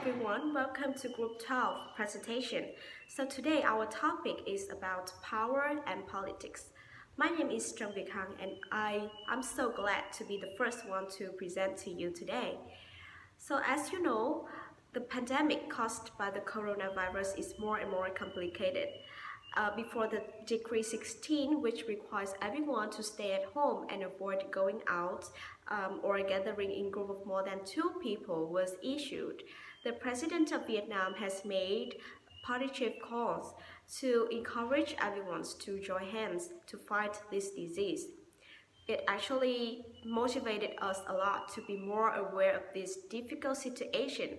everyone, welcome to Group 12 presentation. So today our topic is about power and politics. My name is Nguyet Hang and I'm so glad to be the first one to present to you today. So as you know, the pandemic caused by the coronavirus is more and more complicated. Before the Decree 16, which requires everyone to stay at home and avoid going out or gathering in group of more than 2 people was issued, the President of Vietnam has made positive calls to encourage everyone to join hands to fight this disease. It actually motivated us a lot to be more aware of this difficult situation.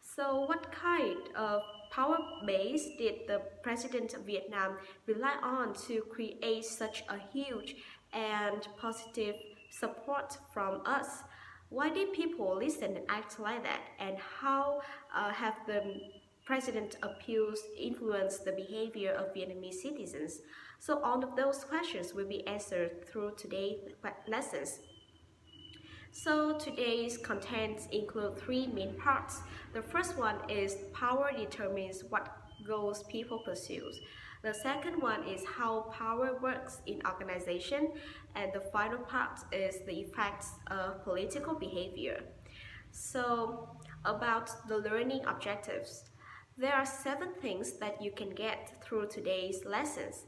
So what kind of power base did the President of Vietnam rely on to create such a huge and positive support from us? Why did people listen and act like that? And how have the President's appeals influenced the behavior of Vietnamese citizens? So all of those questions will be answered through today's lessons. So today's contents include 3 main parts. The first one is power determines what goals people pursue. The second one is how power works in organization. And the final part is the effects of political behavior. So about the learning objectives. There are 7 things that you can get through today's lessons.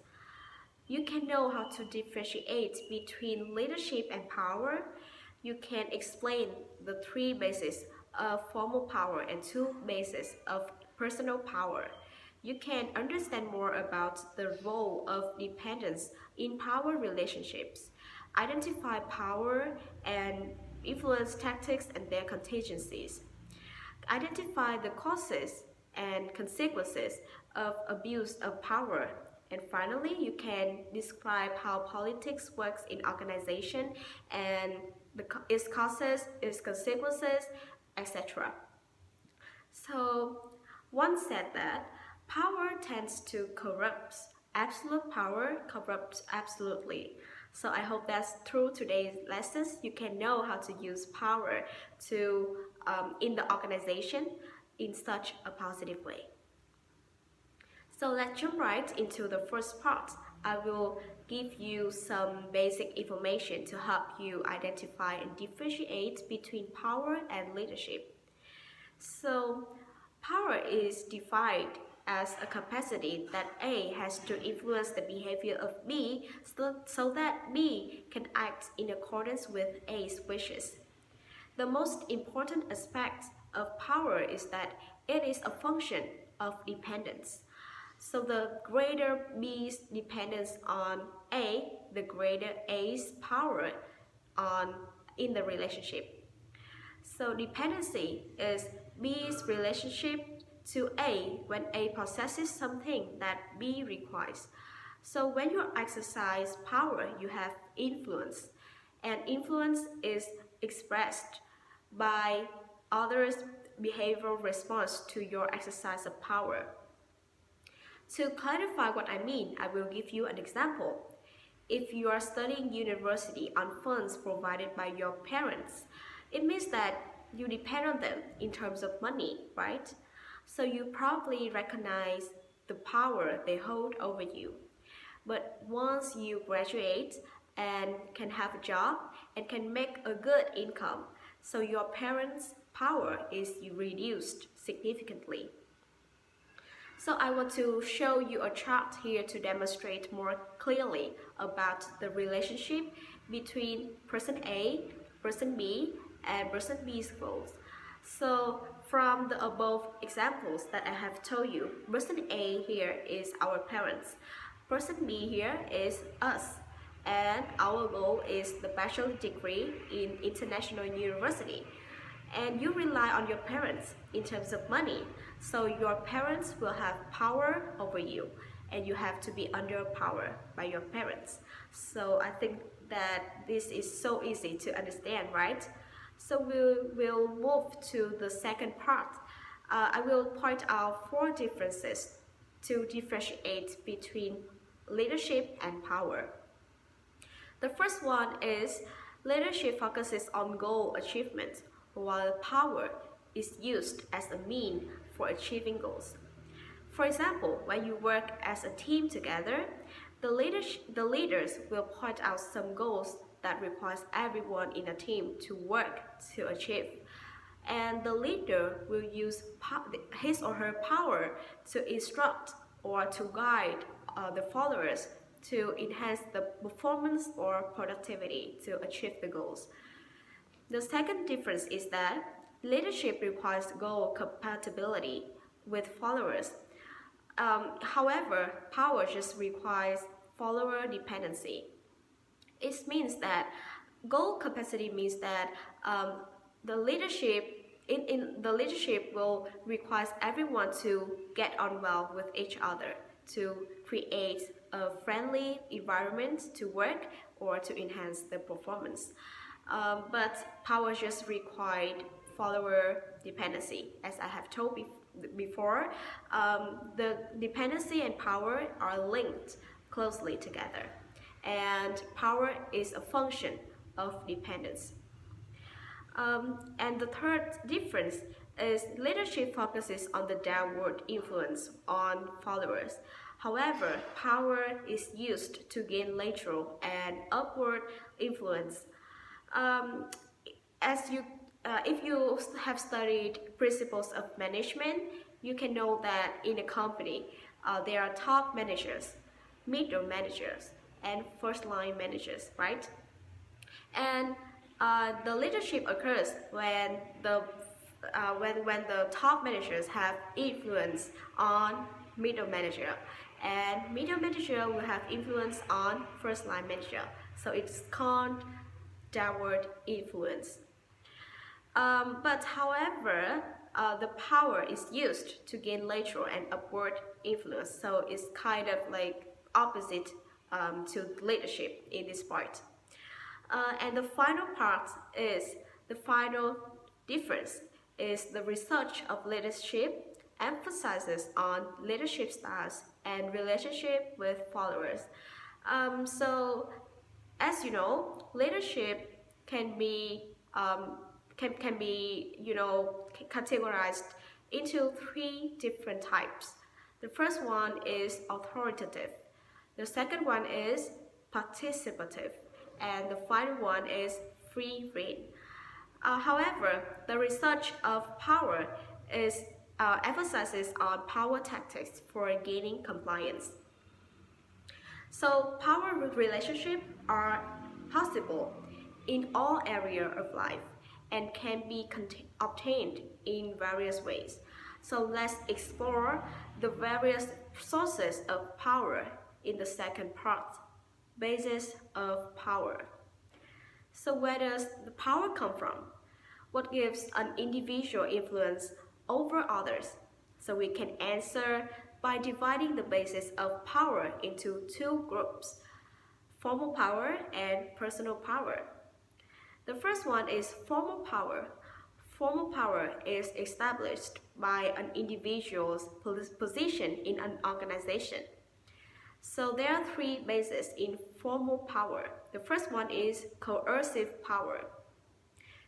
You can know how to differentiate between leadership and power. You can explain the 3 bases of formal power and 2 bases of personal power. You can understand more about the role of dependence in power relationships, identify power and influence tactics and their contingencies, identify the causes and consequences of abuse of power. And finally, you can describe how politics works in organization and its causes, its consequences, etc. So, one said that power tends to corrupt. Absolute power corrupts absolutely. So I hope that's through today's lessons you can know how to use power to in the organization in such a positive way. So let's jump right into the first part. I will give you some basic information to help you identify and differentiate between power and leadership. So power is defined as a capacity that A has to influence the behavior of B so that B can act in accordance with A's wishes. The most important aspect of power is that it is a function of dependence. So the greater B's dependence on A, the greater A's power in the relationship. So dependency is B's relationship to A when A possesses something that B requires. So when you exercise power, you have influence. And influence is expressed by others' behavioral response to your exercise of power. To clarify what I mean, I will give you an example. If you are studying university on funds provided by your parents, it means that you depend on them in terms of money, right? So you probably recognize the power they hold over you. But once you graduate and can have a job and can make a good income, so your parents' power is reduced significantly. So I want to show you a chart here to demonstrate more clearly about the relationship between person A, person B, and person B's goals. So from the above examples that I have told you, person A here is our parents, person B here is us, and our goal is the bachelor degree in international university. And you rely on your parents in terms of money. So your parents will have power over you and you have to be under power by your parents. So I think that this is so easy to understand, right? So we'll move to the second part. I will point out 4 differences to differentiate between leadership and power. The first one is leadership focuses on goal achievement, while power is used as a mean for achieving goals. For example, when you work as a team together, the leaders will point out some goals that requires everyone in a team to work to achieve. And the leader will use his or her power to instruct or to guide the followers to enhance the performance or productivity to achieve the goals. The second difference is that leadership requires goal compatibility with followers. However, power just requires follower dependency. It means that goal capacity means that the leadership in the leadership will require everyone to get on well with each other to create a friendly environment to work or to enhance the performance. But power just required follower dependency. As I have told before, the dependency and power are linked closely together, and power is a function of dependence. And the third difference is leadership focuses on the downward influence on followers. However, power is used to gain lateral and upward influence. If you have studied principles of management, you can know that in a company, there are top managers, middle managers, and first line managers, right? And the leadership occurs when the top managers have influence on middle manager, and middle manager will have influence on first line manager. So it's called downward influence. But however, the power is used to gain lateral and upward influence. So it's kind of like opposite to leadership in this part. And the final part is the final difference is the research of leadership emphasizes on leadership styles and relationship with followers. So as you know, leadership can be categorized into three different types. The first one is authoritative. The second one is participative. And the final one is free reign. However, the research of power emphasizes on power tactics for gaining compliance. So power relationships are possible in all areas of life and can be obtained in various ways. So let's explore the various sources of power in the second part. Basis of power. So where does the power come from? What gives an individual influence over others? So we can answer by dividing the basis of power into two groups, formal power and personal power. The first one is formal power. Formal power is established by an individual's position in an organization. So there are three bases in formal power. The first one is coercive power.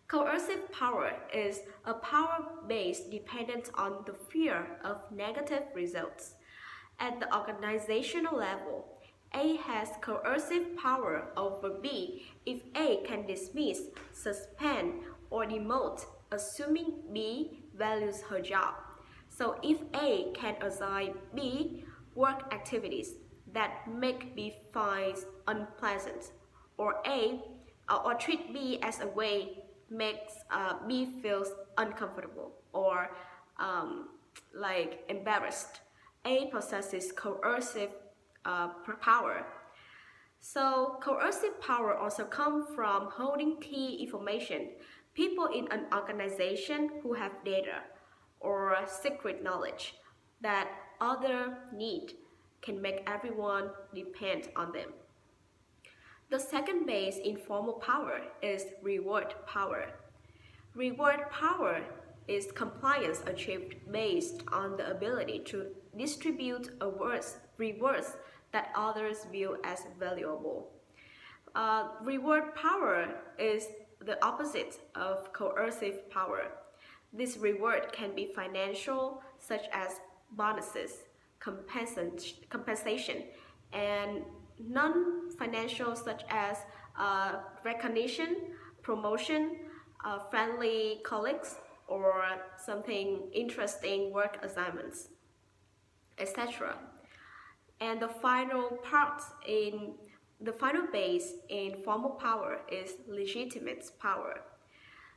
Coercive power is a power base dependent on the fear of negative results. At the organizational level, A has coercive power over B if A can dismiss, suspend, or demote, assuming B values her job. So if A can assign B work activities that make B find unpleasant, or treat B as a way makes B feels uncomfortable or like embarrassed, A possesses coercive power. So coercive power also comes from holding key information. People in an organization who have data or secret knowledge that others need can make everyone depend on them. The second base in formal power is reward power. Reward power is compliance achieved based on the ability to distribute rewards that others view as valuable. Reward power is the opposite of coercive power. This reward can be financial, such as bonuses, compensation, and non-financial, such as recognition, promotion, friendly colleagues, or something interesting work assignments, etc. And the final base in formal power is legitimate power.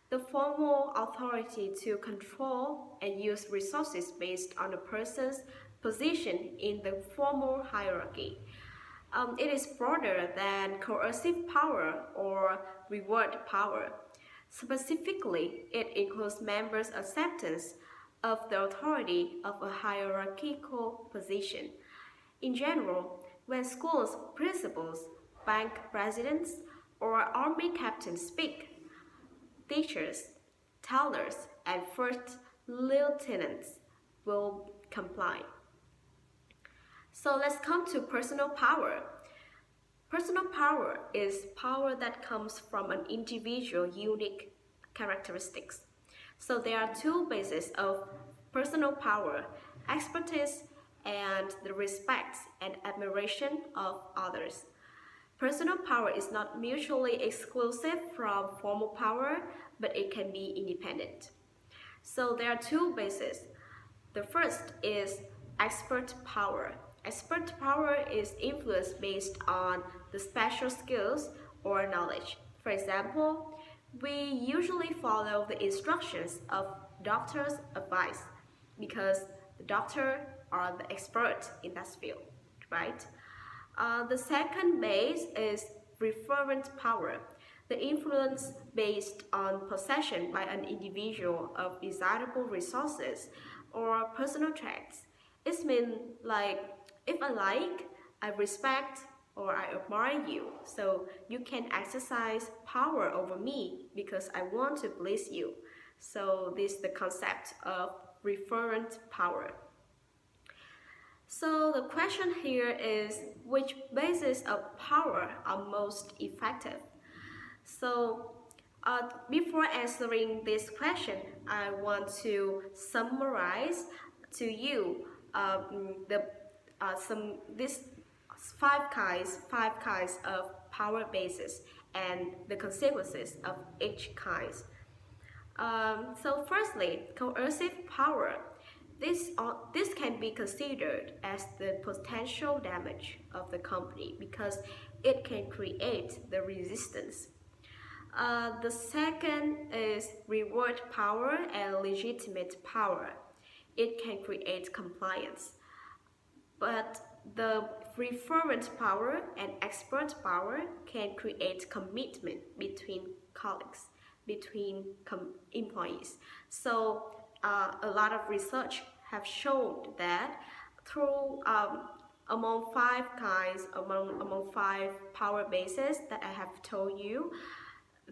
The formal authority to control and use resources based on a person's position in the formal hierarchy. It is broader than coercive power or reward power. Specifically, it includes members' acceptance of the authority of a hierarchical position. In general, when schools principals, bank presidents, or army captains speak, teachers, tellers, and first lieutenants will comply. So let's come to personal power. Personal power is power that comes from an individual's unique characteristics. So there are two bases of personal power: expertise and the respect and admiration of others. Personal power is not mutually exclusive from formal power, but it can be independent. So there are two bases. The first is expert power. Expert power is influence based on the special skills or knowledge. For example, we usually follow the instructions of doctor's advice because the doctor are the expert in that field, right? The second base is referent power, the influence based on possession by an individual of desirable resources or personal traits. It means like, if I like, I respect, or I admire you, so you can exercise power over me because I want to please you. So this is the concept of referent power. So the question here is, which bases of power are most effective? So before answering this question, I want to summarize to you these five kinds of power bases and the consequences of each kind. So firstly, coercive power. This can be considered as the potential damage of the company because it can create the resistance. The second is reward power and legitimate power. It can create compliance. But the referent power and expert power can create commitment between colleagues, between employees. So a lot of research have shown that through among five power bases that I have told you,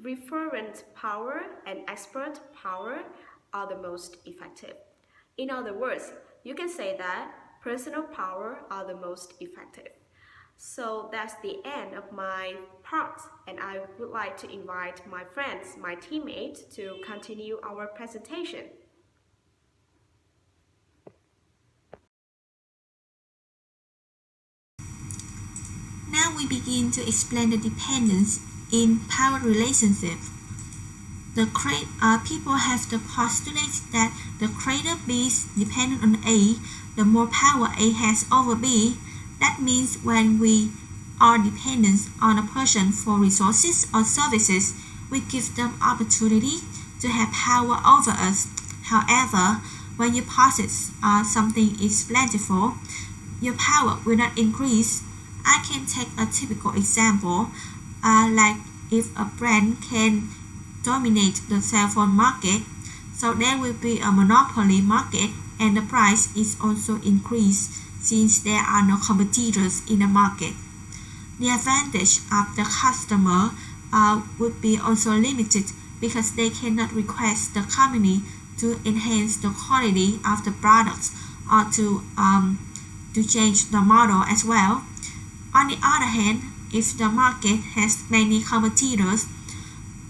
referent power and expert power are the most effective. In other words, you can say that personal power are the most effective. So that's the end of my part, and I would like to invite my friends, my teammates, to continue our presentation. Now we begin to explain the dependence in power relationships. People have the postulate that the greater B is dependent on A, the more power A has over B. That means when we are dependent on a person for resources or services, we give them opportunity to have power over us. However, when you possess something is plentiful, your power will not increase. I can take a typical example, like if a brand can dominate the cell phone market, so there will be a monopoly market and the price is also increased since there are no competitors in the market. The advantage of the customer would be also limited because they cannot request the company to enhance the quality of the products or to change the model as well. On the other hand, if the market has many competitors,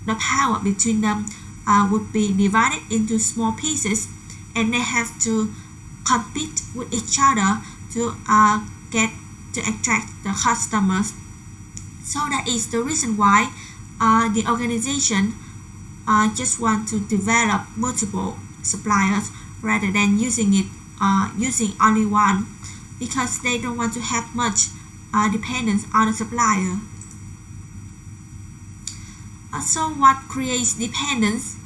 the power between them would be divided into small pieces, and they have to compete with each other to attract the customers. So that is the reason why the organization just want to develop multiple suppliers rather than using only one, because they don't want to have much dependence on the supplier. So what creates dependence?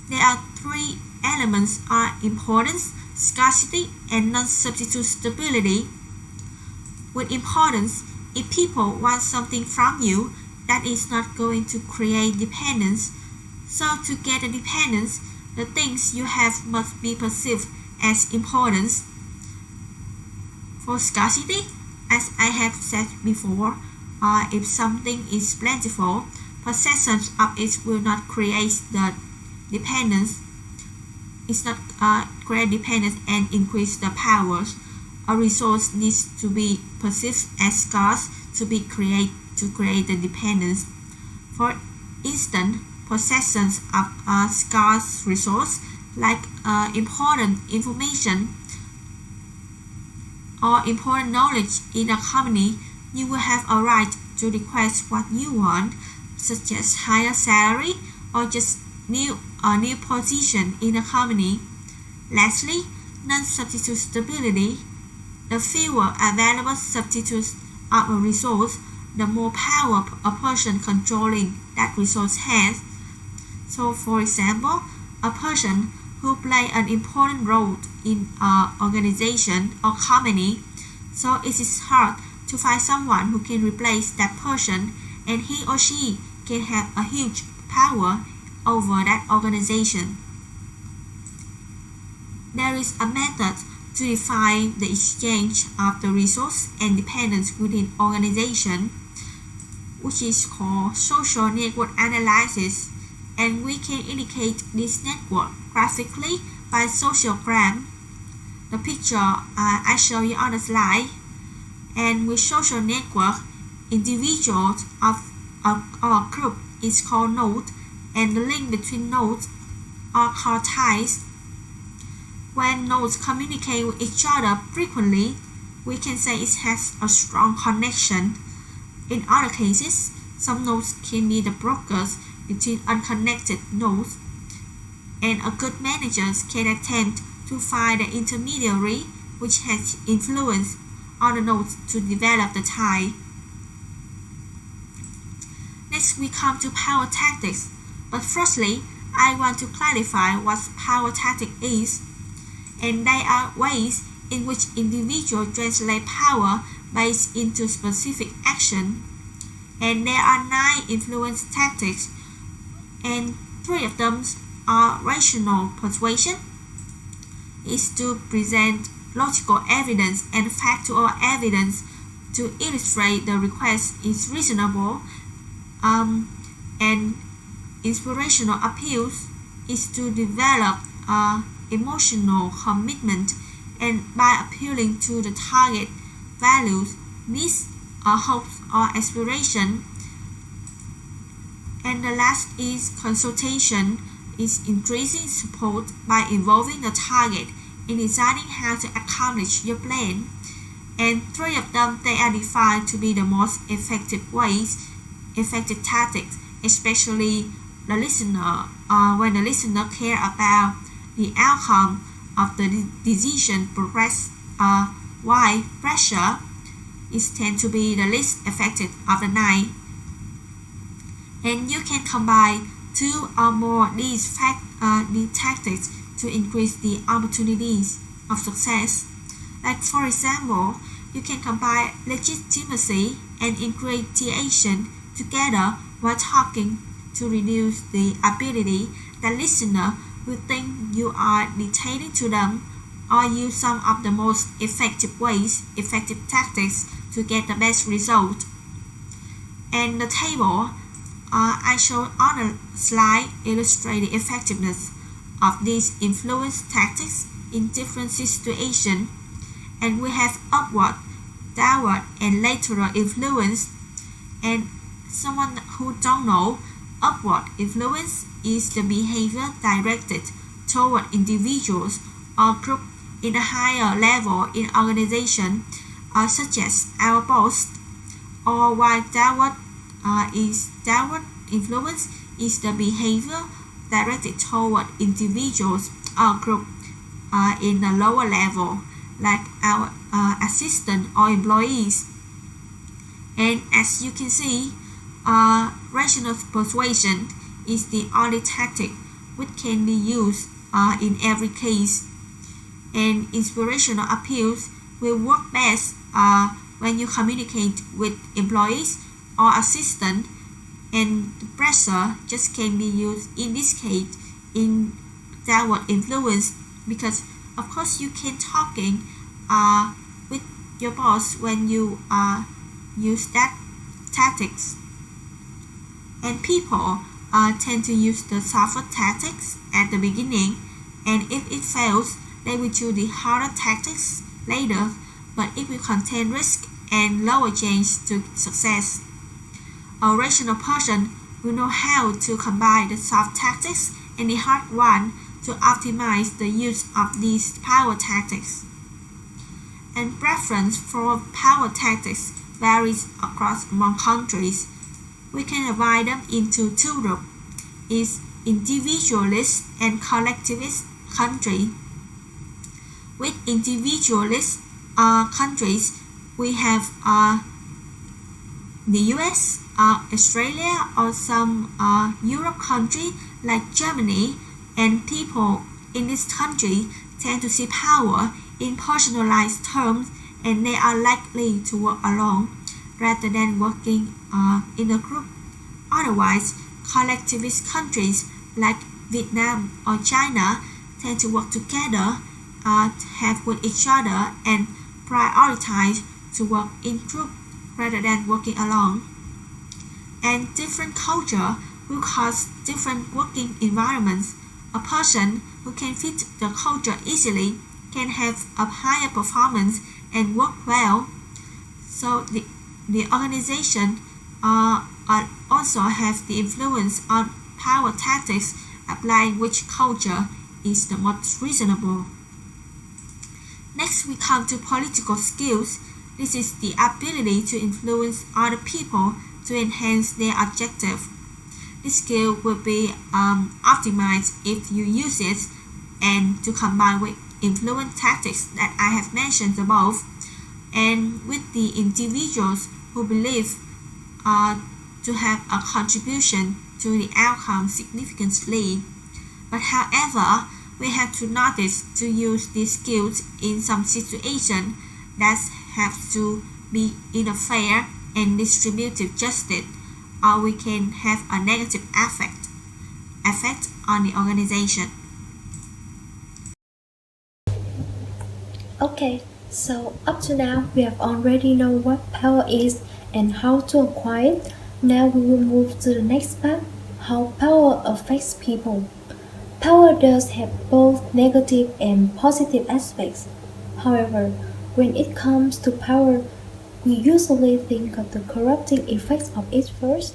There are three elements: importance, scarcity, and non-substitutability. With importance, if people want something from you, that is not going to create dependence. So to get a dependence, the things you have must be perceived as importance. For scarcity, as I have said before, if something is plentiful, possession of it will not create the dependence. It's not create dependence and increase the powers. A resource needs to be perceived as scarce to create the dependence. For instance, possessions of a scarce resource like important information or important knowledge in a company, you will have a right to request what you want, such as higher salary or just new position in a company. Lastly, non-substitutability. The fewer available substitutes of a resource, the more power a person controlling that resource has. So, for example, a person who plays an important role in an organization or company, so it is hard to find someone who can replace that person, and he or she can have a huge power over that organization. There is a method to define the exchange of the resource and dependence within organization, which is called social network analysis, and we can indicate this network graphically by sociogram. The picture I show you on the slide. And with social network, individuals of a group is called node, and the link between nodes are called ties. When nodes communicate with each other frequently, we can say it has a strong connection. In other cases, some nodes can be the brokers between unconnected nodes, and a good manager can attempt to find the intermediary which has influence on the nodes to develop the tie. Next, we come to power tactics. But firstly, I want to clarify what power tactic is. And they are ways in which individuals translate power based into specific action. And there are 9 influence tactics, and 3 of them are rational persuasion, is to present logical evidence and factual evidence to illustrate the request is reasonable, and inspirational appeals is to develop emotional commitment, and by appealing to the target values, needs, hopes or aspiration. And the last is consultation, is increasing support by involving the target in deciding how to accomplish your plan. And 3 of them, they are defined to be the most effective tactics, especially the listener, when the listener care about the outcome of the decision progress, why pressure is tend to be the least effective of the 9. And you can combine 2 or more these tactics to increase the opportunities of success. Like for example, you can combine legitimacy and ingratiation together while talking to reduce the ability that listener will think you are dictating to them, or use some of the most effective tactics to get the best result. And the table I showed on the slide illustrates the effectiveness of these influence tactics in different situations. And we have upward, downward, and lateral influence. And someone who don't know, upward influence is the behavior directed toward individuals or group in a higher level in organization, such as our boss, or while downward influence is the behavior directed toward individuals or group in a lower level, like our assistant or employees. And as you can see, rational persuasion is the only tactic which can be used in every case. And inspirational appeals will work best when you communicate with employees or assistants, and the pressure just can be used in this case in downward influence, because of course you can talking with your boss when you use that tactics. And people tend to use the softer tactics at the beginning, and if it fails, they will choose the harder tactics later, but it will contain risk and lower chance to success. A rational person will know how to combine the soft tactics and the hard one to optimize the use of these power tactics. And preference for power tactics varies across among countries. We can divide them into two groups: is individualist and collectivist country. With individualist countries, we have the US, Australia, or some Europe country like Germany, and people in this country tend to see power in personalized terms, and they are likely to work alone rather than working in a group. Otherwise, collectivist countries like Vietnam or China tend to work together, have with each other, and prioritize to work in group rather than working alone. And different culture will cause different working environments. A person who can fit the culture easily can have a higher performance and work well. So the organization also have the influence on power tactics, applying which culture is the most reasonable. Next, we come to political skills. This is the ability to influence other people to enhance their objective. This skill will be optimized if you use it and to combine with influence tactics that I have mentioned above, and with the individuals who believe to have a contribution to the outcome significantly. But however, we have to notice to use these skills in some situations that have to be in a fair and distributive justice, or we can have a negative effect on the organization. Okay, so up to now we have already known what power is and how to acquire it. Now we will move to the next part, how power affects people. Power does have both negative and positive aspects. However, when it comes to power, we usually think of the corrupting effects of it first.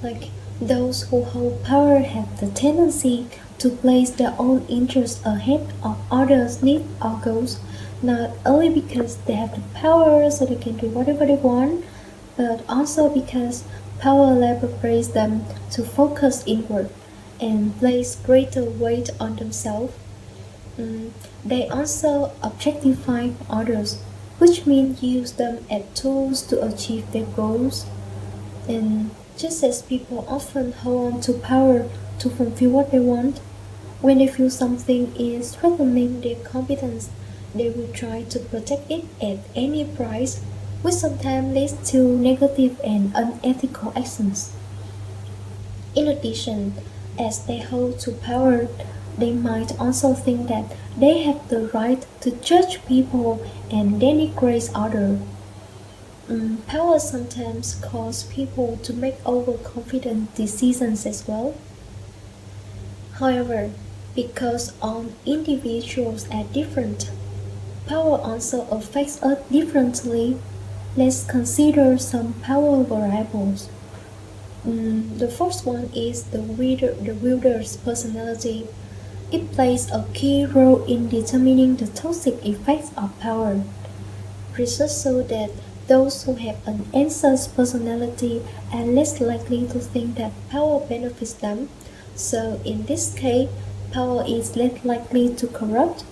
Like those who hold power have the tendency to place their own interests ahead of others' needs or goals, not only because they have the power so they can do whatever they want, but also because power liberates them to focus inward and place greater weight on themselves. They also objectify others, which means use them as tools to achieve their goals. And just as people often hold on to power to fulfill what they want, when they feel something is threatening their competence, they will try to protect it at any price, which sometimes leads to negative and unethical actions. In addition, as they hold to power, they might also think that they have the right to judge people and denigrate others. Power sometimes causes people to make overconfident decisions as well. However, because all individuals are different, power also affects us differently. Let's consider some power variables. The first one is the wielder's personality. It plays a key role in determining the toxic effects of power. Research shows that those who have an anxious personality are less likely to think that power benefits them. So, in this case, power is less likely to corrupt.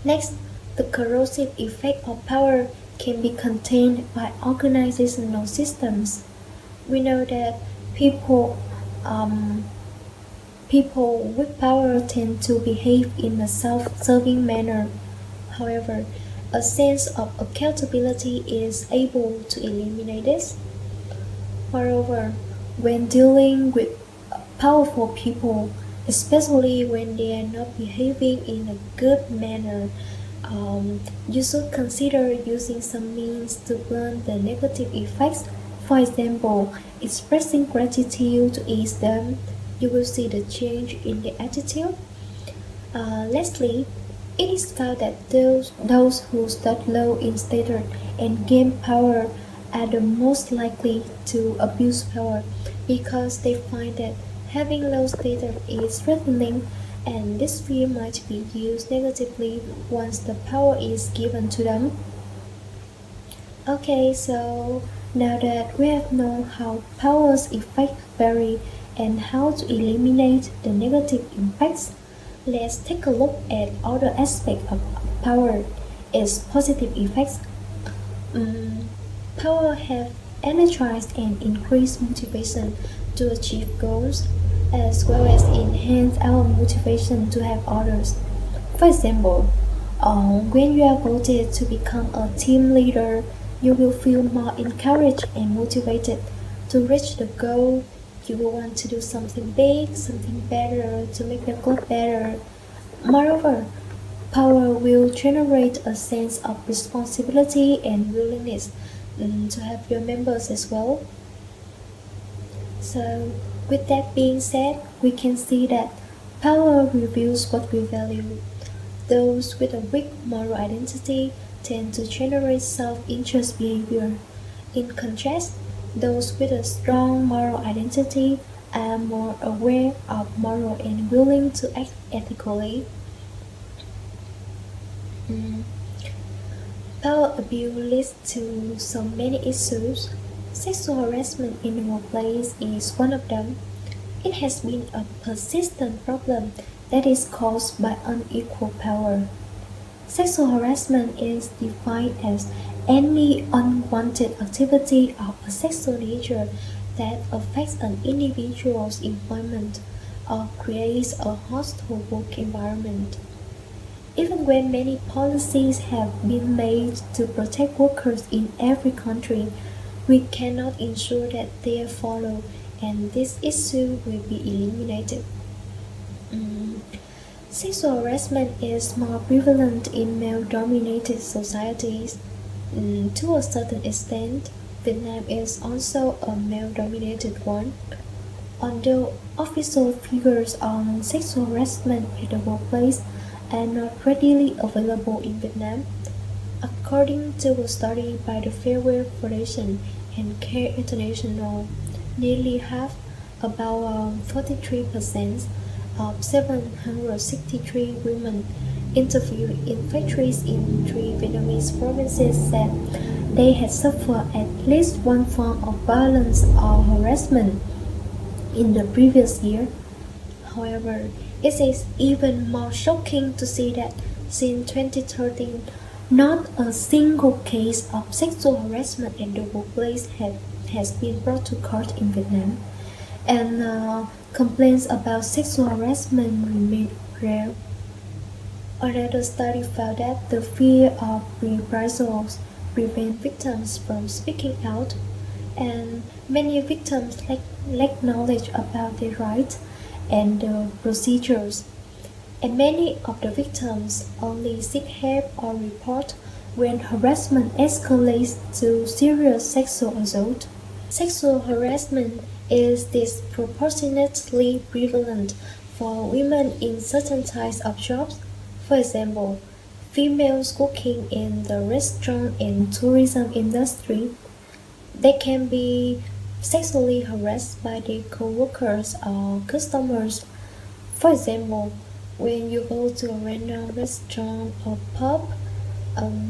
Next, the corrosive effect of power can be contained by organizational systems. We know that people um, people with power tend to behave in a self-serving manner. However, a sense of accountability is able to eliminate this. Moreover, when dealing with powerful people, especially when they are not behaving in a good manner, you should consider using some means to blunt the negative effects. For example, expressing gratitude to ease them. You will see the change in the attitude. Lastly, it is found that those who start low in status and gain power are the most likely to abuse power because they find that having low status is threatening and this fear might be used negatively once the power is given to them. Okay, so now that we have known how power's effects vary and how to eliminate the negative impacts, let's take a look at other aspects of power, its positive effects. Power have energized and increased motivation to achieve goals, as well as enhance our motivation to help others. For example, when you are voted to become a team leader, you will feel more encouraged and motivated to reach the goal. You will want to do something big, something better to make the goal better. Moreover, power will generate a sense of responsibility and willingness to help your members as well. So, with that being said, we can see that power reveals what we value. Those with a weak moral identity tend to generate self-interest behavior. In contrast, those with a strong moral identity are more aware of moral and willing to act ethically. Mm. Power abuse leads to so many issues. Sexual harassment in the workplace is one of them. It has been a persistent problem that is caused by unequal power. Sexual harassment is defined as any unwanted activity of a sexual nature that affects an individual's employment or creates a hostile work environment. Even when many policies have been made to protect workers in every country, we cannot ensure that they are followed and this issue will be eliminated. Mm. Sexual harassment is more prevalent in male-dominated societies. To a certain extent, Vietnam is also a male-dominated one. Although official figures on sexual harassment at the workplace are not readily available in Vietnam, according to a study by the Fairwear Foundation and Care International, nearly half, about 43% of 763 women interviewed in factories in 3 Vietnamese provinces said they had suffered at least one form of violence or harassment in the previous year. However, it is even more shocking to see that since 2013, not a single case of sexual harassment in the workplace has been brought to court in Vietnam, and complaints about sexual harassment remain rare. Another study found that the fear of reprisals prevent victims from speaking out, and many victims lack knowledge about their rights and the procedures. And many of the victims only seek help or report when harassment escalates to serious sexual assault. Sexual harassment is disproportionately prevalent for women in certain types of jobs. For example, females working in the restaurant and tourism industry. They can be sexually harassed by their co-workers or customers. For example, when you go to a random restaurant or pub,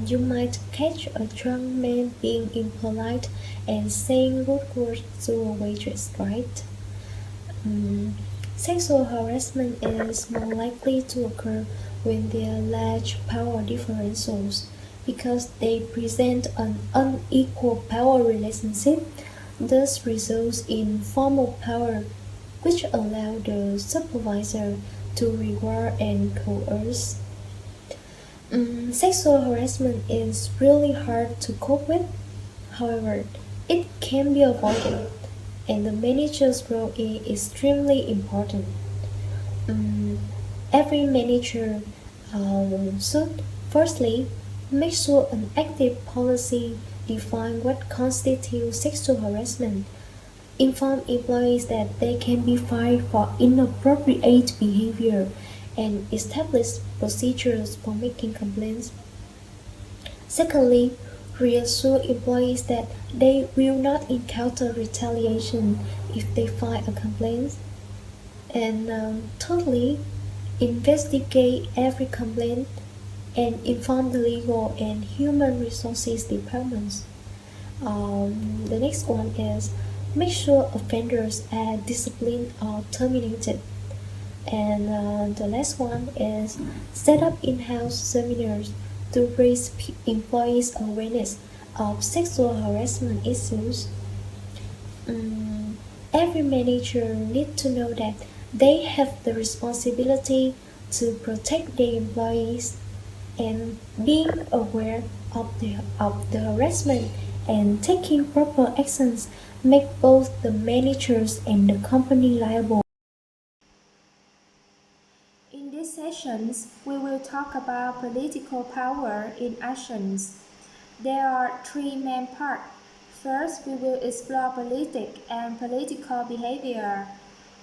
you might catch a drunk man being impolite and saying rude words to a waitress, right? Mm, Sexual harassment is more likely to occur when there are large power differentials because they present an unequal power relationship, thus results in formal power, which allow the supervisor to reward and coerce. Sexual harassment is really hard to cope with. However, it can be avoided, and the manager's role is extremely important. Mm, every manager should firstly make sure an active policy define what constitutes sexual harassment, inform employees that they can be fired for inappropriate behavior, and establish procedures for making complaints. Secondly, reassure employees that they will not encounter retaliation if they file a complaint. And thirdly, investigate every complaint and inform the legal and human resources departments. The next one is make sure offenders are disciplined or terminated. And the last one is set up in-house seminars to raise employees' awareness of sexual harassment issues. Mm, every manager needs to know that they have the responsibility to protect their employees, and being aware of the harassment and taking proper actions make both the managers and the company liable. In these sessions, we will talk about political power in actions. There are three main parts. First, we will explore politics and political behavior,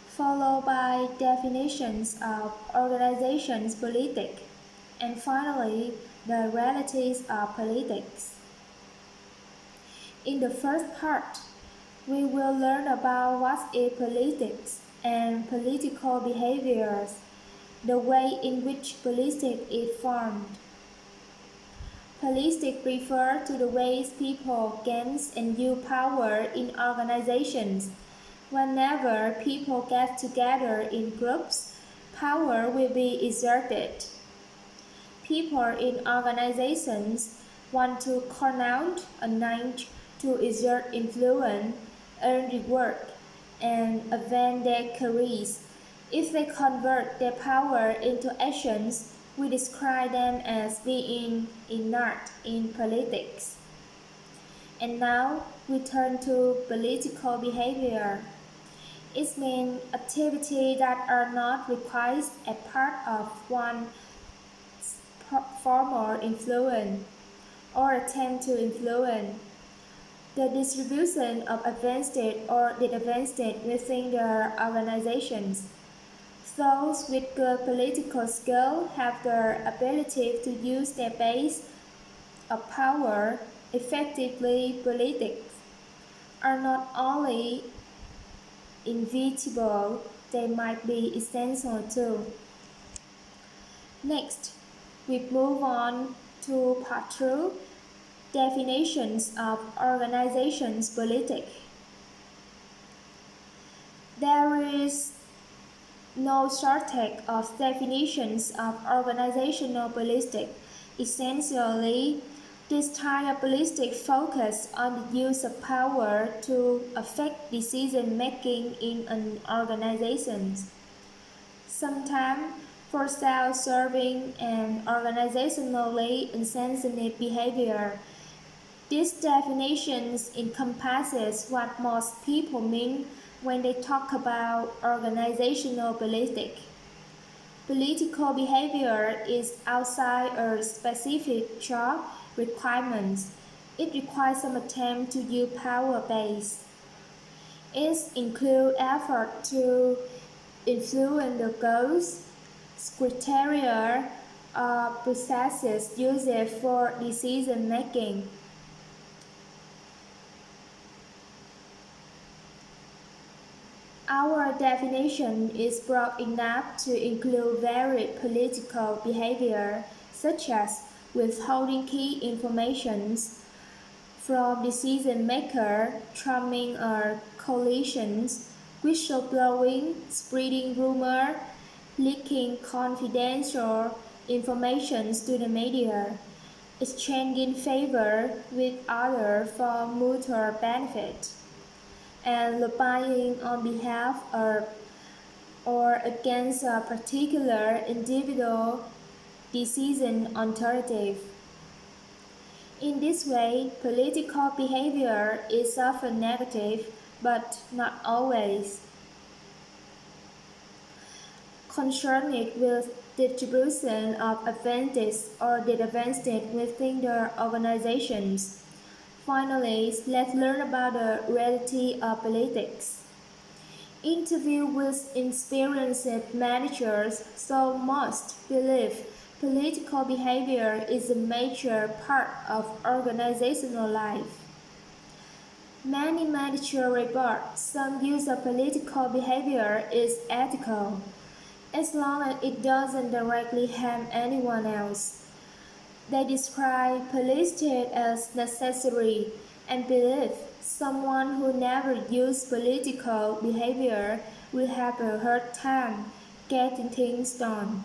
followed by definitions of organizations politics, and finally, the realities of politics. In the first part, we will learn about what is politics and political behaviors, the way in which politics is formed. Politics refer to the ways people gain and use power in organizations. Whenever people get together in groups, power will be exerted. People in organizations want to connote a niche to exert influence, earn reward, and advance their careers. If they convert their power into actions, we describe them as being inert in politics. And now we turn to political behavior. It means activities that are not required as part of one's formal influence or attempt to influence the distribution of advantage or disadvantage within their organizations. Those with good political skill have the ability to use their base of power effectively. Politics are not only inevitable, they might be essential too. Next, we move on to part 2, definitions of organizations politics. There is no shortage of definitions of organizational politics. Essentially, this type of politics focus on the use of power to affect decision making in an organization. Sometimes for self-serving and organizationally insensitive behavior. This definition encompasses what most people mean when they talk about organizational politics. Political behavior is outside a specific job requirements. It requires some attempt to use power base. It includes effort to influence the goals, criteria, or processes used for decision making. Our definition is broad enough to include varied political behavior, such as withholding key information from decision-maker, truming coalitions, whistleblowing, spreading rumor, leaking confidential information to the media, exchanging favor with others for mutual benefit, and lobbying on behalf of or against a particular individual decision authoritative. In this way, political behavior is often negative, but not always. Concerned with distribution of advantage or disadvantage within the organizations. Finally, let's learn about the reality of politics. Interview with experienced managers, so most believe political behavior is a major part of organizational life. Many managers report some use of political behavior is ethical, as long as it doesn't directly harm anyone else. They describe police state as necessary and believe someone who never used political behavior will have a hard time getting things done.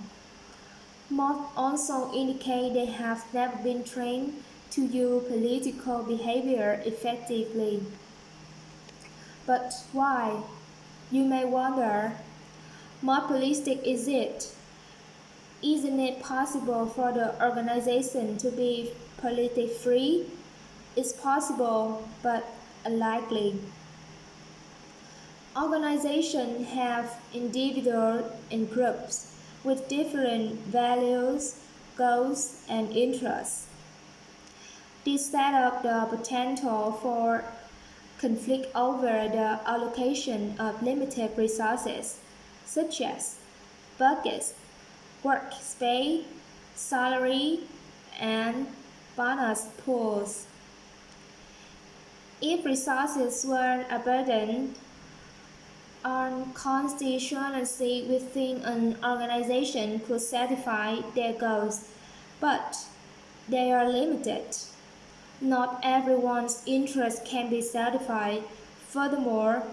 Most also indicate they have never been trained to use political behavior effectively. But why? You may wonder. More politic is it? Isn't it possible for the organization to be politically free? It's possible, but unlikely. Organizations have individuals and groups with different values, goals, and interests. This set up the potential for conflict over the allocation of limited resources, such as budgets, workspace, salary, and bonus pools. If resources were abundant, on constituency within an organization could satisfy their goals, but they are limited. Not everyone's interests can be satisfied. Furthermore,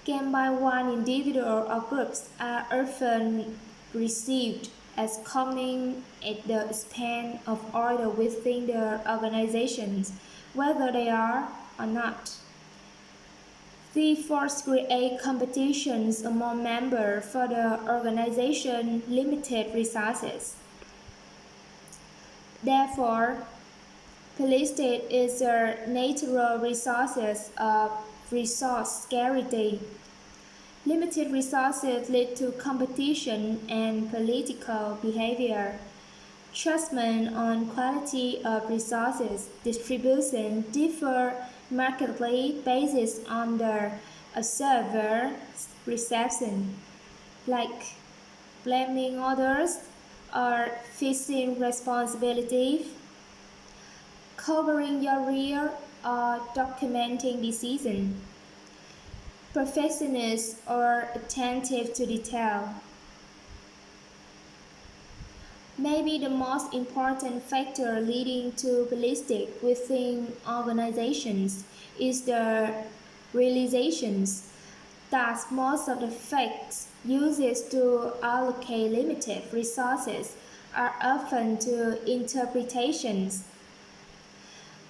gain by one individual or groups are often received as coming at the expense of order within the organizations, whether they are or not. The force create competitions among members for the organization's limited resources. Therefore, police state is a natural resources of resource scarcity. Limited resources lead to competition and political behavior. Judgment on quality of resources distribution differ markedly based on the observer's reception, like blaming others or fixing responsibility, covering your rear or documenting decisions. Perfectionists or attentive to detail. Maybe the most important factor leading to ballistic within organizations is the realizations that most of the facts used to allocate limited resources are often to interpretations.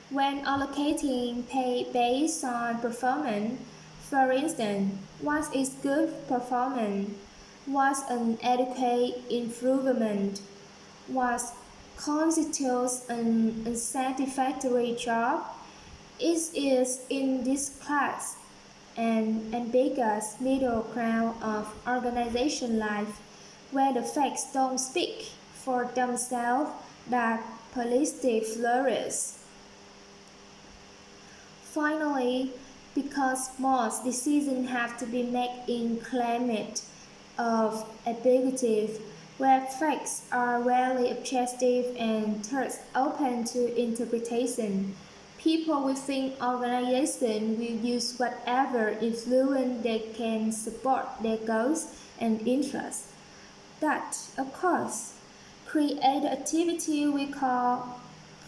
When allocating pay based on performance, for instance, what is good performance? What's an adequate improvement? What constitutes an unsatisfactory job? It is in this class an ambiguous middle ground of organization life where the facts don't speak for themselves that politics flourish. Finally, because most decisions have to be made in climate of ambiguity, where facts are rarely objective and thus open to interpretation, people within organizations will use whatever influence they can support their goals and interests. That, of course, create the activity we call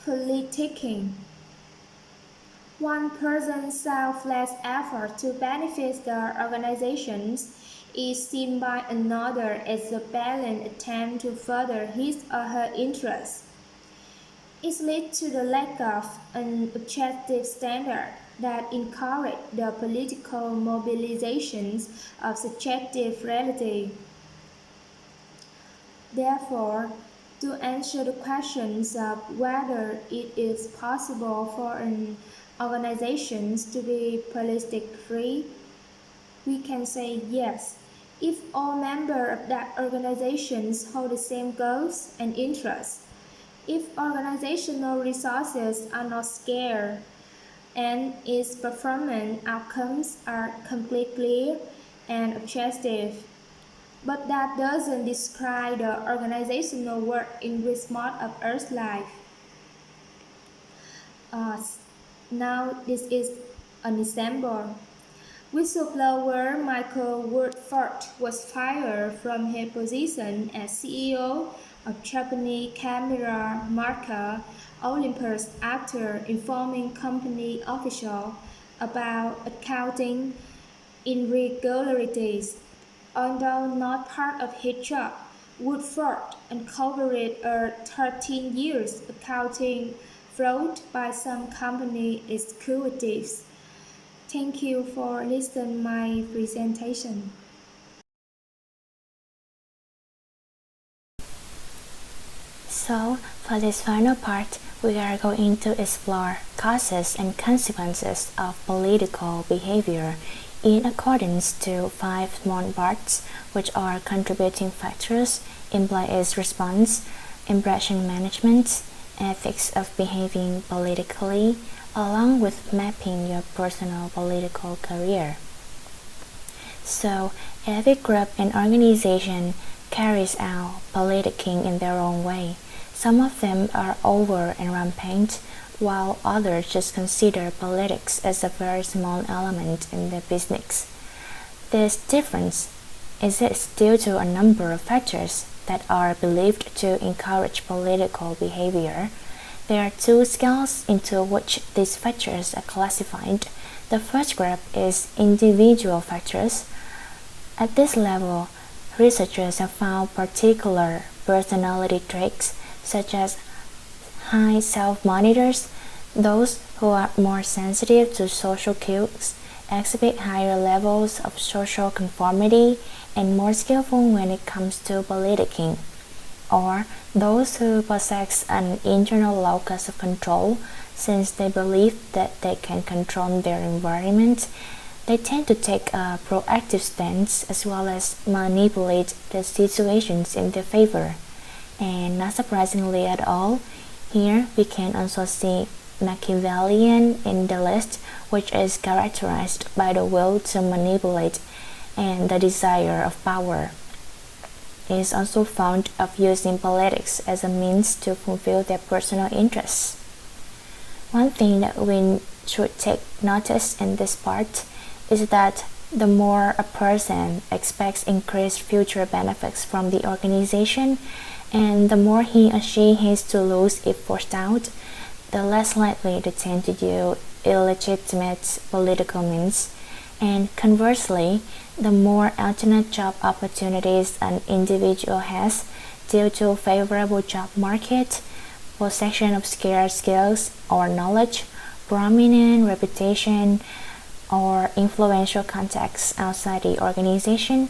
politicking. One person's selfless effort to benefit the organizations is seen by another as a balanced attempt to further his or her interests. It leads to the lack of an objective standard that encourage the political mobilizations of subjective reality. Therefore, to answer the questions of whether it is possible for an organization to be politic-free, we can say yes, if all members of that organization hold the same goals and interests. If organizational resources are not scarce and its performance outcomes are completely and objective. But that doesn't describe the organizational work in which most of Earth's life. Now this is an example. Whistleblower Michael Woodford was fired from his position as CEO of Japanese camera maker Olympus after informing company officials about accounting irregularities. Although not part of his job, Woodford uncovered a 13 years accounting fraud by some company executives. Thank you for listening my presentation. So, for this final part, we are going to explore causes and consequences of political behavior in accordance to 5 small parts, which are contributing factors, implied response, impression management, ethics of behaving politically, along with mapping your personal political career. So, every group and organization carries out politicking in their own way. Some of them are over and rampant, while others just consider politics as a very small element in their business. This difference exists due to a number of factors that are believed to encourage political behavior. There are 2 scales into which these factors are classified. The first group is individual factors. At this level, researchers have found particular personality traits such as high self-monitors, those who are more sensitive to social cues, exhibit higher levels of social conformity, and more skillful when it comes to politicking, or those who possess an internal locus of control. Since they believe that they can control their environment, they tend to take a proactive stance as well as manipulate the situations in their favor. And not surprisingly at all, here we can also see Machiavellian in the list, which is characterized by the will to manipulate and the desire of power. It is also found of using politics as a means to fulfill their personal interests. One thing that we should take notice in this part is that the more a person expects increased future benefits from the organization, and the more he or she has to lose if forced out, the less likely they tend to do illegitimate political means. And conversely, the more alternate job opportunities an individual has due to favorable job market, possession of scarce skills or knowledge, prominent reputation, or influential contacts outside the organization,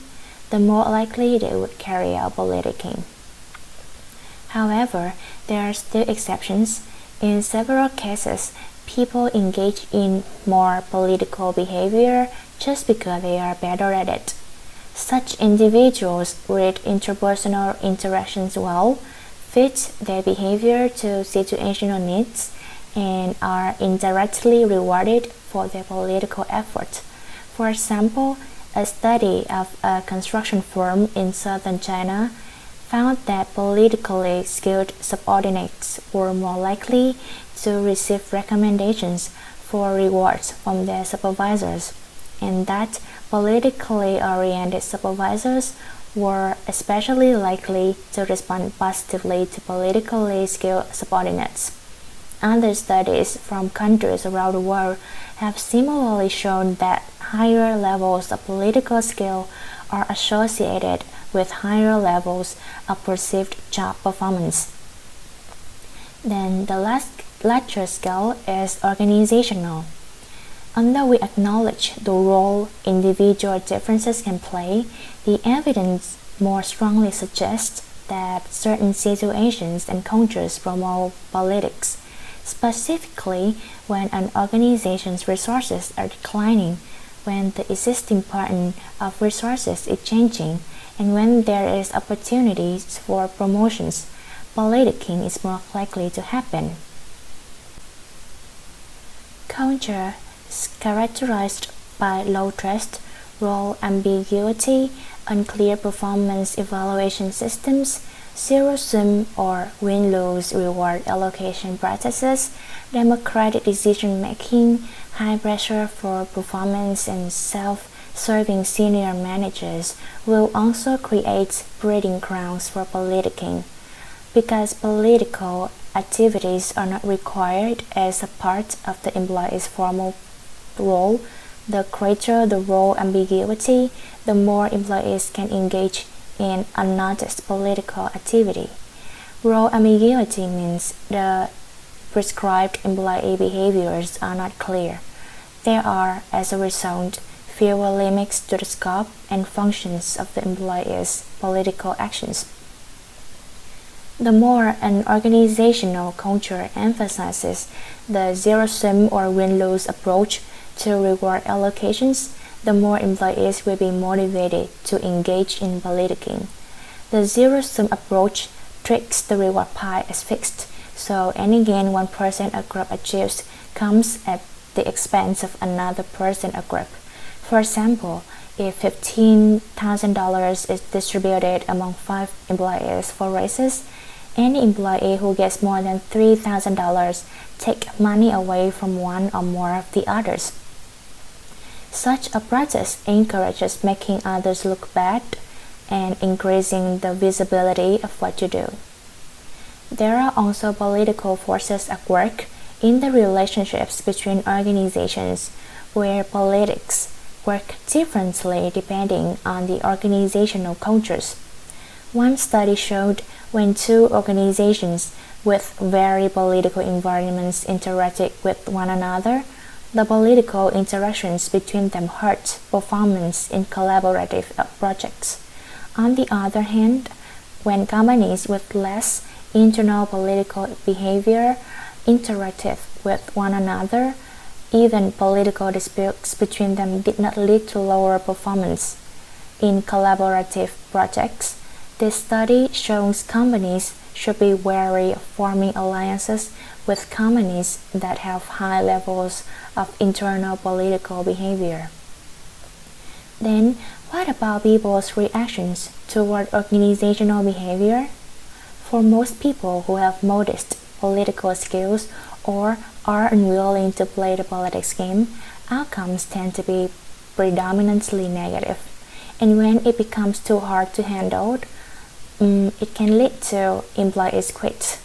the more likely they would carry out politicking. However, there are still exceptions. In several cases, people engage in more political behavior just because they are better at it. Such individuals read interpersonal interactions well, fit their behavior to situational needs, and are indirectly rewarded for their political effort. For example, a study of a construction firm in southern China found that politically skilled subordinates were more likely to receive recommendations for rewards from their supervisors, and that politically oriented supervisors were especially likely to respond positively to politically skilled subordinates. Other studies from countries around the world have similarly shown that higher levels of political skill are associated with higher levels of perceived job performance. Then the last lecture skill is organizational. Although we acknowledge the role individual differences can play, the evidence more strongly suggests that certain situations and cultures promote politics, specifically when an organization's resources are declining, when the existing pattern of resources is changing, and when there is opportunities for promotions. Politicking is more likely to happen. Culture is characterized by low trust, role ambiguity, unclear performance evaluation systems, zero-sum or win-lose reward allocation practices, democratic decision-making, high pressure for performance, and self-serving senior managers will also create breeding grounds for politicking. Because political activities are not required as a part of the employee's formal role, the greater the role ambiguity, the more employees can engage in unnoticed political activity. Role ambiguity means the prescribed employee behaviors are not clear. There are, as a result, fewer limits to the scope and functions of the employee's political actions. The more an organizational culture emphasizes the zero-sum or win-lose approach to reward allocations, the more employees will be motivated to engage in politicking. The zero-sum approach treats the reward pie as fixed, so any gain one person or group achieves comes at the expense of another person or group. For example, if $15,000 is distributed among 5 employees for raises, any employee who gets more than $3,000 take money away from one or more of the others. Such a practice encourages making others look bad and increasing the visibility of what you do. There are also political forces at work in the relationships between organizations, where politics work differently depending on the organizational cultures. One study showed when two organizations with very political environments interacted with one another, the political interactions between them hurt performance in collaborative projects. On the other hand, when companies with less internal political behavior interacted with one another, even political disputes between them did not lead to lower performance. In collaborative projects, this study shows companies should be wary of forming alliances with companies that have high levels of internal political behavior. Then, what about people's reactions toward organizational behavior? For most people who have modest political skills or are unwilling to play the politics game, outcomes tend to be predominantly negative. And when it becomes too hard to handle, it can lead to employees quit.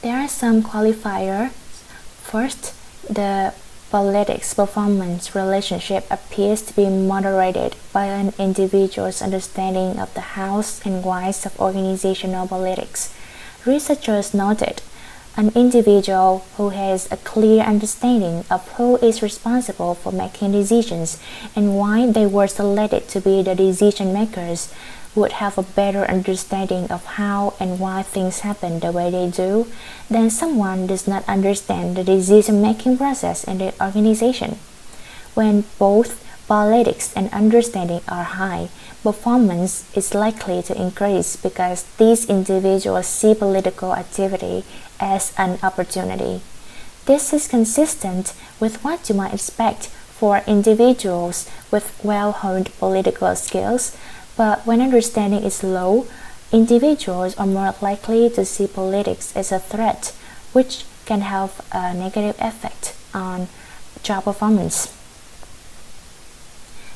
There are some qualifiers. First, the politics performance relationship appears to be moderated by an individual's understanding of the hows and whys of organizational politics. Researchers noted an individual who has a clear understanding of who is responsible for making decisions and why they were selected to be the decision makers would have a better understanding of how and why things happen the way they do than someone who does not understand the decision-making process in the organization. When both politics and understanding are high, performance is likely to increase because these individuals see political activity as an opportunity. This is consistent with what you might expect for individuals with well-honed political skills, but when understanding is low, individuals are more likely to see politics as a threat, which can have a negative effect on job performance.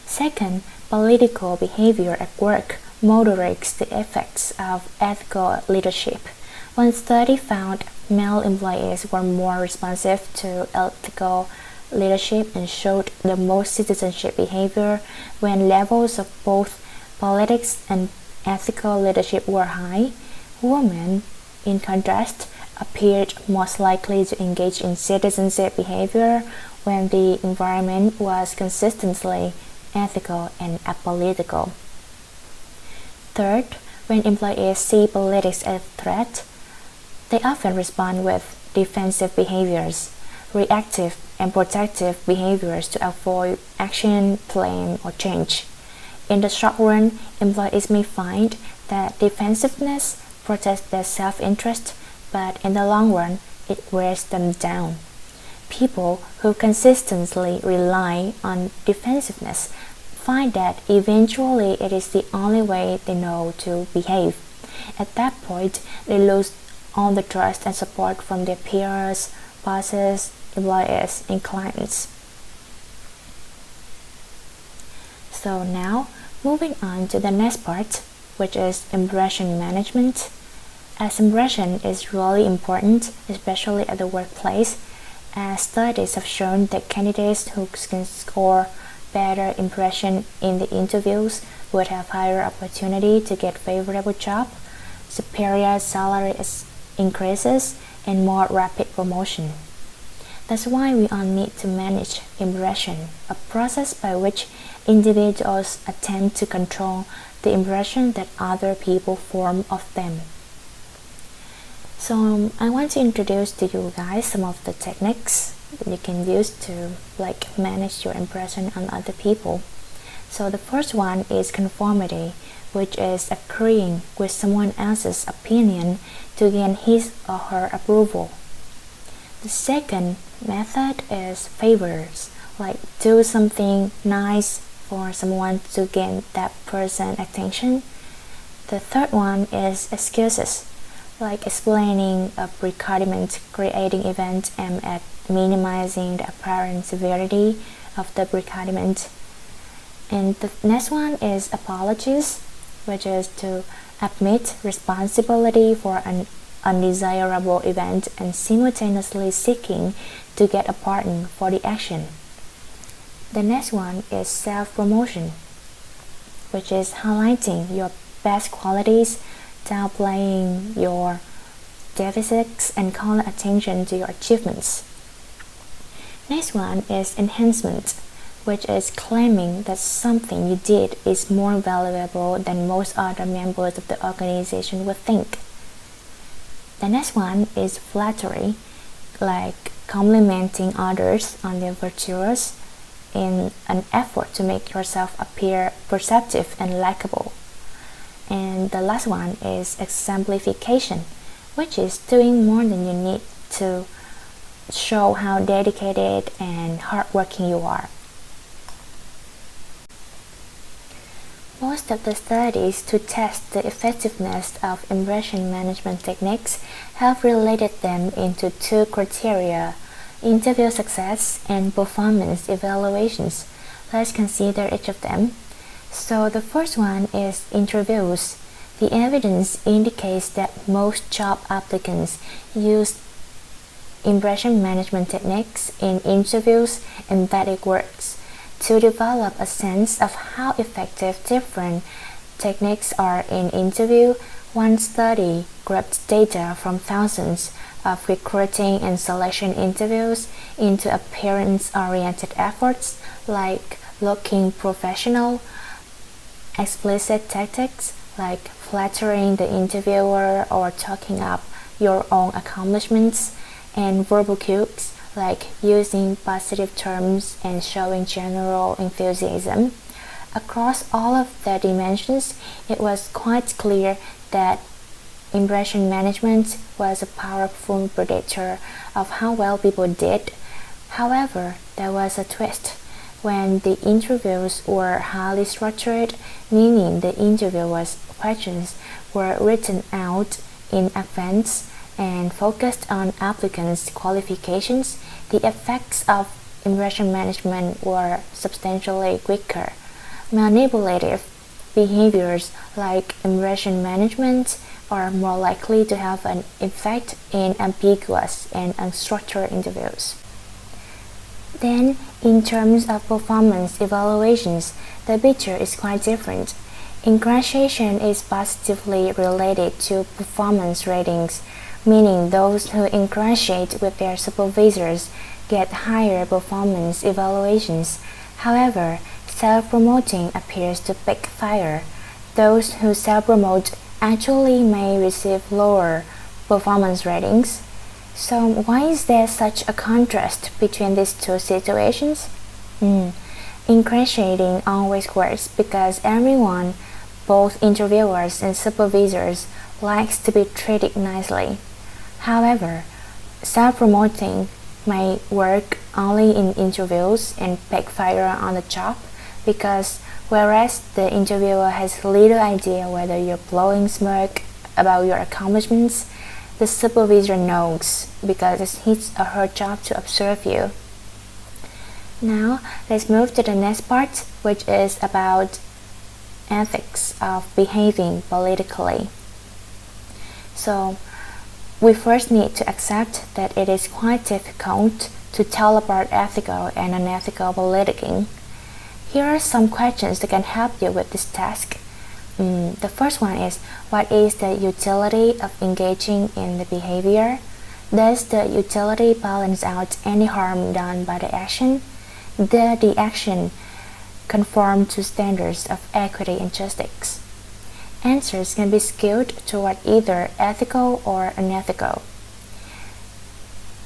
Second, political behavior at work moderates the effects of ethical leadership. One study found male employees were more responsive to ethical leadership and showed the most citizenship behavior when levels of both politics and ethical leadership were high. Women, in contrast, appeared most likely to engage in citizenship behavior when the environment was consistently ethical and apolitical. Third, when employees see politics as a threat, they often respond with defensive behaviors, reactive and protective behaviors to avoid action, plan, or change. In the short run, employees may find that defensiveness protects their self-interest, but in the long run, it wears them down. People who consistently rely on defensiveness find that eventually it is the only way they know to behave. At that point, they lose all the trust and support from their peers, bosses, employees, and clients. So now, moving on to the next part, which is impression management. As impression is really important, especially at the workplace, as studies have shown that candidates who can score better impression in the interviews would have higher opportunity to get favorable job, superior salary increases, and more rapid promotion. That's why we all need to manage impression, a process by which individuals attempt to control the impression that other people form of them. So I want to introduce to you guys some of the techniques that you can use to manage your impression on other people. So the first one is conformity, which is agreeing with someone else's opinion to gain his or her approval. The second method is favors, like do something nice for someone to gain that person's attention. The third one is excuses, like explaining a predicament, creating events aimed at minimizing the apparent severity of the predicament. And the next one is apologies, which is to admit responsibility for an undesirable event and simultaneously seeking to get a pardon for the action. The next one is self-promotion, which is highlighting your best qualities, downplaying your deficits, and calling attention to your achievements. Next one is enhancement, which is claiming that something you did is more valuable than most other members of the organization would think. The next one is flattery, like complimenting others on their virtues in an effort to make yourself appear perceptive and likable. And the last one is exemplification, which is doing more than you need to show how dedicated and hardworking you are. Most of the studies to test the effectiveness of impression management techniques have related them into two criteria: interview success and performance evaluations. Let's consider each of them. So the first one is interviews. The evidence indicates that most job applicants use impression management techniques in interviews and that it works. To develop a sense of how effective different techniques are in interview, one study grabbed data from thousands of recruiting and selection interviews into appearance-oriented efforts like looking professional, explicit tactics like flattering the interviewer or talking up your own accomplishments, and verbal cues like using positive terms and showing general enthusiasm. Across all of the dimensions, it was quite clear that impression management was a powerful predictor of how well people did. However, there was a twist. When the interviews were highly structured, meaning the interviewer's questions were written out in advance and focused on applicants' qualifications, the effects of impression management were substantially weaker. Manipulative behaviors like impression management are more likely to have an effect in ambiguous and unstructured interviews. Then, in terms of performance evaluations, the picture is quite different. Ingratiation is positively related to performance ratings, meaning those who ingratiate with their supervisors get higher performance evaluations. However, self-promoting appears to backfire. Those who self-promote actually may receive lower performance ratings. So why is there such a contrast between these two situations? Ingratiating always works because everyone, both interviewers and supervisors, likes to be treated nicely. However, self-promoting may work only in interviews and backfire on the job because whereas the interviewer has little idea whether you're blowing smoke about your accomplishments, the supervisor knows because it's his or her job to observe you. Now, let's move to the next part, which is about ethics of behaving politically. So, we first need to accept that it is quite difficult to tell apart ethical and unethical politicking. Here are some questions that can help you with this task. The first one is, what is the utility of engaging in the behavior? Does the utility balance out any harm done by the action? Does the action conform to standards of equity and justice? Answers can be skewed toward either ethical or unethical.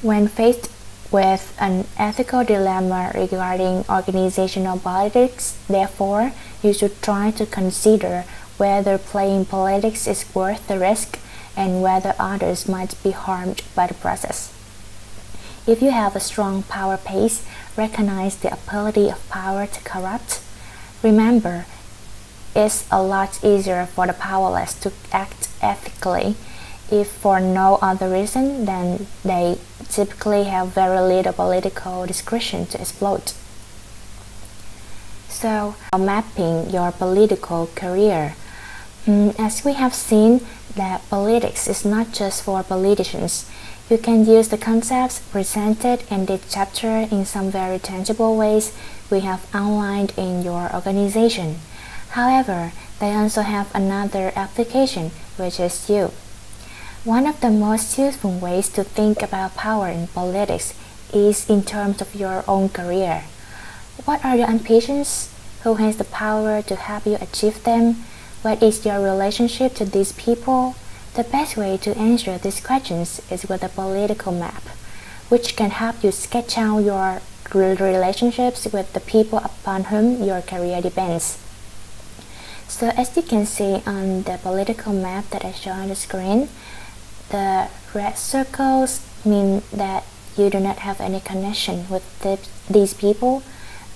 When faced with an ethical dilemma regarding organizational politics, therefore, you should try to consider whether playing politics is worth the risk and whether others might be harmed by the process. If you have a strong power base, recognize the ability of power to corrupt. Remember, it's a lot easier for the powerless to act ethically if for no other reason than they typically have very little political discretion to exploit. So, mapping your political career. As we have seen that politics is not just for politicians, you can use the concepts presented in this chapter in some very tangible ways we have outlined in your organization. However, they also have another application, which is you. One of the most useful ways to think about power in politics is in terms of your own career. What are your ambitions? Who has the power to help you achieve them? What is your relationship to these people? The best way to answer these questions is with a political map, which can help you sketch out your relationships with the people upon whom your career depends. So as you can see on the political map that I show on the screen, the red circles mean that you do not have any connection with these people.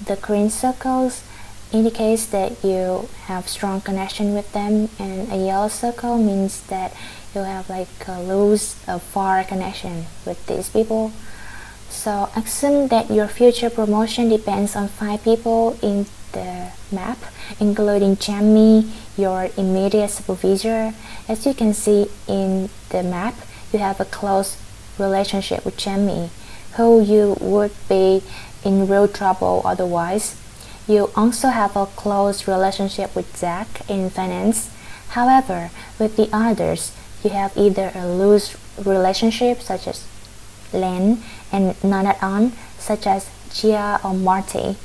The green circles indicates that you have strong connection with them, and a yellow circle means that you have like a loose, far connection with these people. So assume that your future promotion depends on 5 people in the map, including Jamie, your immediate supervisor. As you can see in the map, you have a close relationship with Jamie, who you would be in real trouble otherwise. You also have a close relationship with Zach in finance. However, with the others, you have either a loose relationship such as Len and none at all such as Gia or Marty.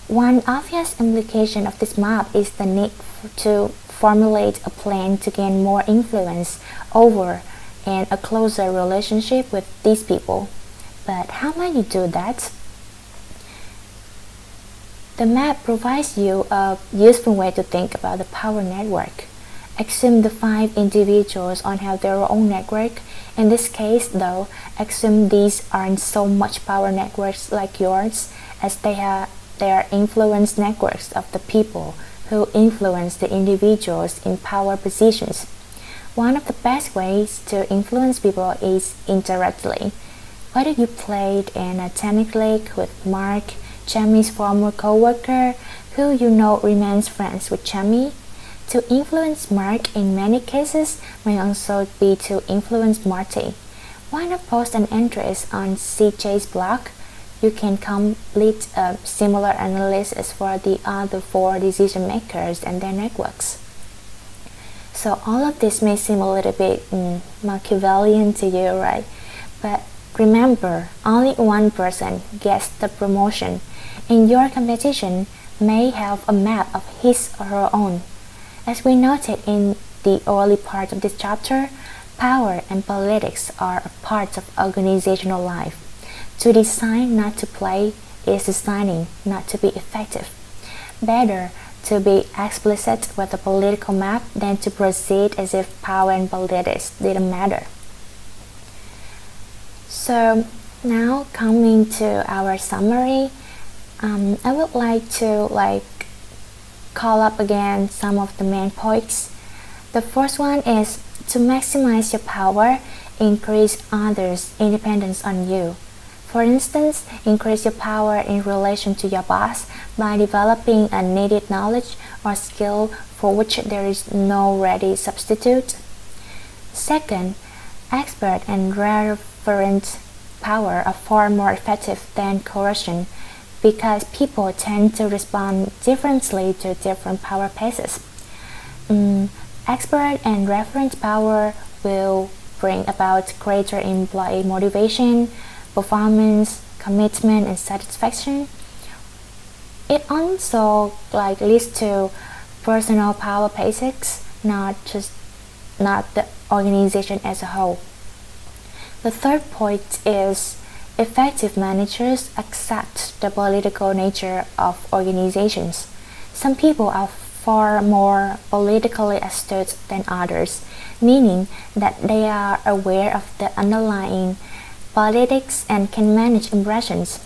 One obvious implication of this map is the need to formulate a plan to gain more influence over and a closer relationship with these people. But how might you do that? The map provides you a useful way to think about the power network. Assume the 5 individuals all have their own network. In this case, though, assume these aren't so much power networks like yours, as they are influence networks of the people who influence the individuals in power positions. One of the best ways to influence people is indirectly. Whether you played in a tennis league with Mark, Jamie's former co-worker, who you know remains friends with Jamie, to influence Mark in many cases may also be to influence Marty. Why not post an entry on CJ's blog? You can complete a similar analysis for the other 4 decision makers and their networks. So all of this may seem a little bit Machiavellian to you, right? But remember, only one person gets the promotion, and your competition may have a map of his or her own. As we noted in the early part of this chapter, power and politics are a part of organizational life. To design not to play is designing not to be effective. Better to be explicit with a political map than to proceed as if power and politics didn't matter. So now coming to our summary, I would like to call up again some of the main points. The first one is to maximize your power, increase others' independence on you. For instance, increase your power in relation to your boss by developing a needed knowledge or skill for which there is no ready substitute. Second, expert and reverent power are far more effective than coercion because people tend to respond differently to different power paces. Expert and reference power will bring about greater employee motivation, performance, commitment, and satisfaction. It also leads to personal power basics, not the organization as a whole. The third point is effective managers accept the political nature of organizations. Some people are far more politically astute than others, meaning that they are aware of the underlying politics and can manage impressions.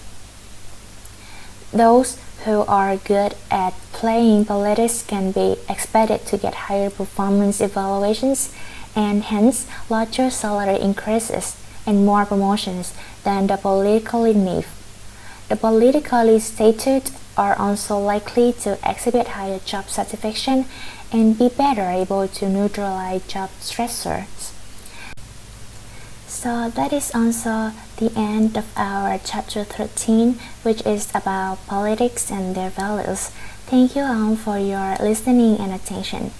Those who are good at playing politics can be expected to get higher performance evaluations and hence larger salary increases and more promotions than the politically naive. The politically stated are also likely to exhibit higher job satisfaction and be better able to neutralize job stressors. So that is also the end of our chapter 13, which is about politics and their values. Thank you all for your listening and attention.